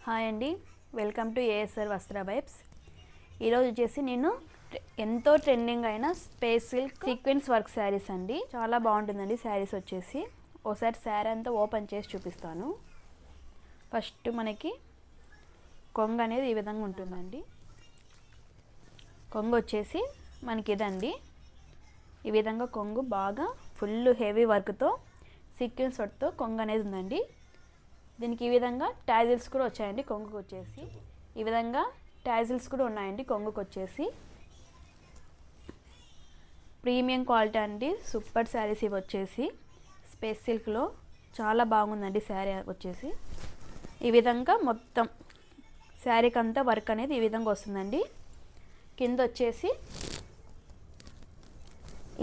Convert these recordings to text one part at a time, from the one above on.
Hi అండి, welcome to ASR వస్త్ర vibes. ఈరోజు వచ్చేసి నేను ఎంతో ట్రెండింగ్ అయిన space silk sequence work saris అండి. చాలా బాగుంటుందండి శారీస్ వచ్చేసి. ఓసారి శారీ అంతా ఓపెన్ చేసి చూపిస్తాను. ఫస్ట్ మనకి కొంగు అనేది ఈ విధంగా ఉంటుందండి. కొంగు వచ్చేసి మనకి ఇదండి. ఈ విధంగా కొంగు బాగా ఫుల్ హెవీ వర్క్తో సీక్వెన్స్ వర్క్తో కొంగు అనేది ఉందండి. దీనికి ఈ విధంగా టాజిల్స్ కూడా వచ్చాయండి. కొంగుకు వచ్చేసి ఈ విధంగా టాజిల్స్ కూడా ఉన్నాయండి. కొంగుకు వచ్చేసి ప్రీమియం క్వాలిటీ అండి. సూపర్ శారీస్ ఇవి వచ్చేసి స్పేస్ సిల్క్లో చాలా బాగుందండి. శారీ వచ్చేసి ఈ విధంగా మొత్తం శారీకి అంతా వర్క్ అనేది ఈ విధంగా వస్తుందండి. కింద వచ్చేసి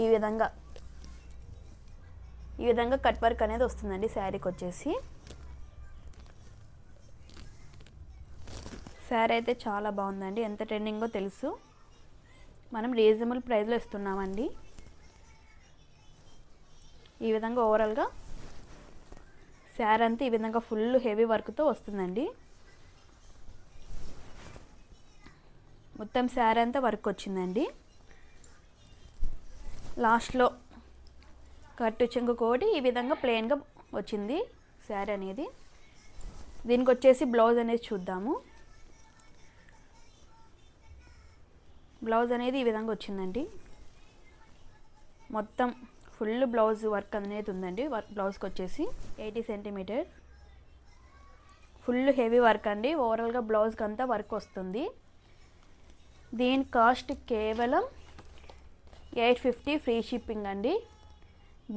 ఈ విధంగా కట్ వర్క్ అనేది వస్తుందండి శారీకి వచ్చేసి. శారీ అయితే చాలా బాగుందండి. ఎంత ట్రెండింగో తెలుసు. మనం రీజనబుల్ ప్రైస్లో ఇస్తున్నామండి. ఈ విధంగా ఓవరాల్గా శారీ అంతా ఈ విధంగా ఫుల్ హెవీ వర్క్తో వస్తుందండి. మొత్తం శారీ అంతా వర్క్ వచ్చిందండి. లాస్ట్లో కట్టు చెంగు కోటి ఈ విధంగా ప్లెయిన్గా వచ్చింది శారీ అనేది. దీనికి వచ్చేసి బ్లౌజ్ అనేది చూద్దాము. బ్లౌజ్ అనేది ఈ విధంగా వచ్చిందండి. మొత్తం ఫుల్ బ్లౌజ్ వర్క్ అనేది ఉందండి. బ్లౌజ్కి వచ్చేసి 80 సెంటీమీటర్ ఫుల్ హెవీ వర్క్ అండి. ఓవరాల్గా బ్లౌజ్కి అంతా వర్క్ వస్తుంది. దీని కాస్ట్ కేవలం 850 ఫ్రీ షిప్పింగ్ అండి.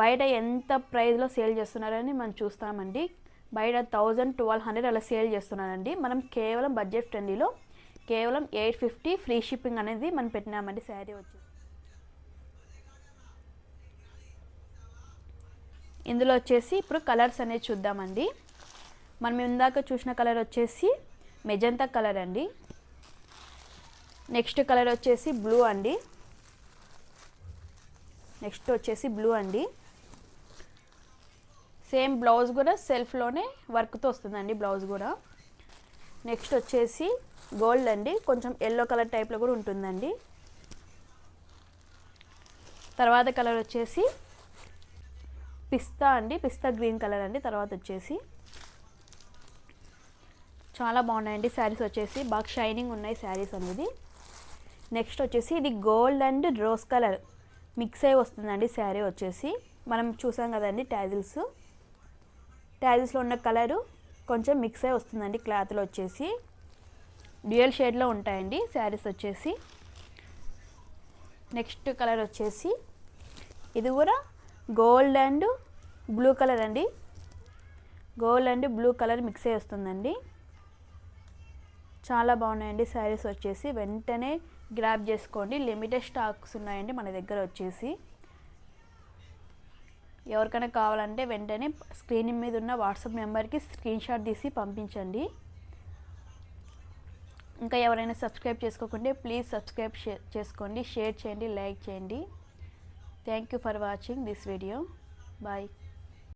బయట ఎంత ప్రైస్లో సేల్ చేస్తున్నారని మనం చూస్తామండి. బయట 1000-1200 అలా సేల్ చేస్తున్నారండి. మనం కేవలం బడ్జెట్ ఫ్రెండ్లీలో కేవలం 850 ఫ్రీ షిప్పింగ్ అనేది మనం పెట్టినామండి. శారీ వచ్చి ఇందులో వచ్చేసి ఇప్పుడు కలర్స్ అనేది చూద్దామండి. మనం ఇందాక చూసిన కలర్ వచ్చేసి మెజంతా కలర్ అండి. నెక్స్ట్ కలర్ వచ్చేసి బ్లూ అండి. నెక్స్ట్ వచ్చేసి బ్లూ అండి. సేమ్ బ్లౌజ్ కూడా సెల్ఫ్లోనే వర్క్తో వస్తుందండి బ్లౌజ్ కూడా. నెక్స్ట్ వచ్చేసి గోల్డ్ అండి. కొంచెం ఎల్లో కలర్ టైప్లో కూడా ఉంటుందండి. తర్వాత కలర్ వచ్చేసి పిస్తా అండి. పిస్తా గ్రీన్ కలర్ అండి. తర్వాత వచ్చేసి చాలా బాగున్నాయండి శారీస్ వచ్చేసి. బాగా షైనింగ్ ఉన్నాయి శారీస్ అనేది. నెక్స్ట్ వచ్చేసి ఇది gold and rose colour mix అయి వస్తుందండి శారీ వచ్చేసి. మనం చూసాం కదండి టాజిల్స్లో ఉన్న కలరు కొంచెం మిక్స్ అయి వస్తుందండి క్లాత్లో వచ్చేసి. డ్యూయల్ షేడ్లో ఉంటాయండి శారీస్ వచ్చేసి. నెక్స్ట్ కలర్ వచ్చేసి ఇది కూడా గోల్డ్ అండ్ బ్లూ కలర్ అండి. Gold and blue colour mix అయి వస్తుందండి. చాలా బాగున్నాయండి శారీస్ వచ్చేసి. వెంటనే గ్రాబ్ చేసుకోండి. లిమిటెడ్ స్టాక్స్ ఉన్నాయండి మన దగ్గర వచ్చేసి. ఎవరికైనా కావాలంటే వెంటనే స్క్రీన్ మీద ఉన్న వాట్సాప్ నెంబర్కి స్క్రీన్ షాట్ తీసి పంపించండి. ఇంకా ఎవరైనా సబ్స్క్రైబ్ చేసుకోకుంటే ప్లీజ్ సబ్స్క్రైబ్ చేసుకోండి, షేర్ చేయండి, లైక్ చేయండి. Thank you for watching this video. Bye.